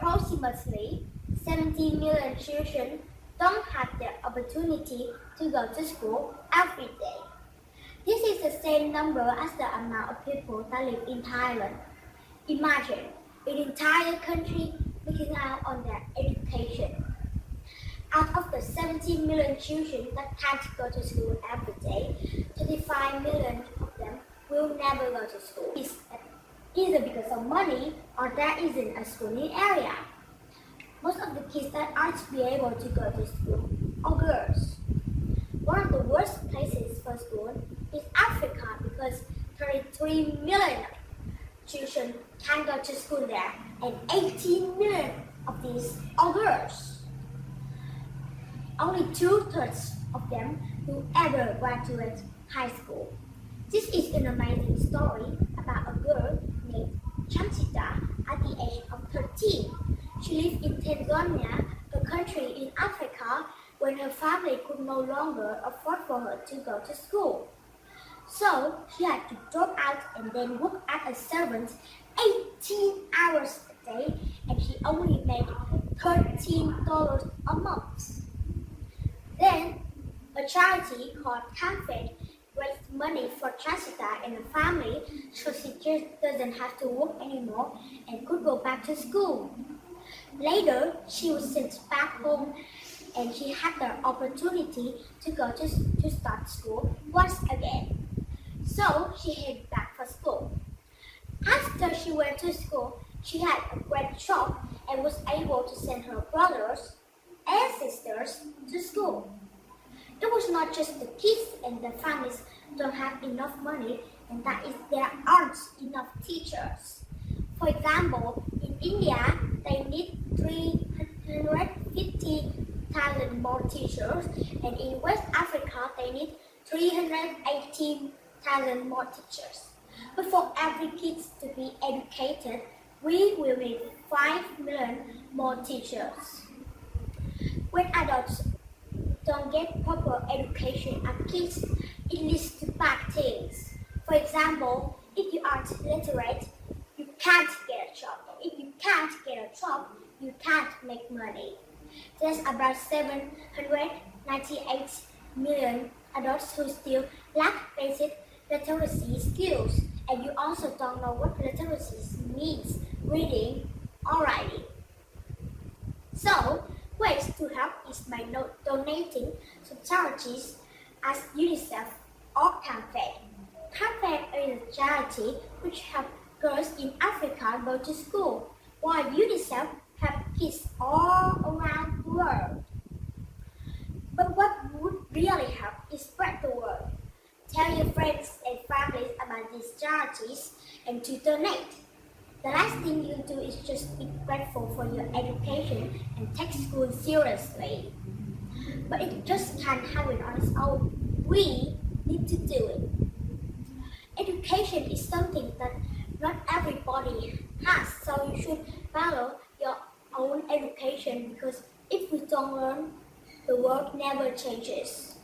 Approximately 70 million children don't have the opportunity to go to school every day. This is the same number as the amount of people that live in Thailand. Imagine an entire country missing out on their education. Out of the 70 million children that can't go to school every day, 25 million of them will never go to school. It's either because of money or there isn't a schooling area. Most of the kids that aren't be able to go to school are girls. One of the worst places for school is Africa because 33 million children can go to school there and 18 million of these are girls. Only 2/3 of them will ever graduate high school. This is an amazing story about a girl named Chansita at the age of 13. She lived in Tanzania, a country in Africa, when her family could no longer afford for her to go to school. So she had to drop out and then work as a servant 18 hours a day, and she only made $13 a month. Then a charity called Campaign raised money for Chansita and her family so she just doesn't have to work anymore and could go back to school. Later, she was sent back home and she had the opportunity to go to start school once again. So she headed back for school. After she went to school, she had a great job and was able to send her brothers and sisters to school. It was not just the kids and the families don't have enough money, and that is there aren't enough teachers. For example, in India, they need 350,000 more teachers, and in West Africa, they need 318,000 more teachers. But for every kid to be educated, we will need 5 million more teachers. When adults don't get proper education as kids, it leads to bad things. For example, if you aren't literate, you can't get a job. If you can't get a job, you can't make money. There's about 798 million adults who still lack basic literacy skills, and you also don't know what literacy means, reading or writing. So, ways to help is by donating to charities as UNICEF or Campaign. Campaign is a charity which helps girls in Africa go to school, while UNICEF helps kids all around the world. But what would really help is spread the word. Tell your friends and families about these charities and to donate. The last thing you do is just be grateful for your education and take school seriously. But it just can't happen on its own. We need to do it. Education is something that not everybody has, so you should follow your own education because if we don't learn, the world never changes.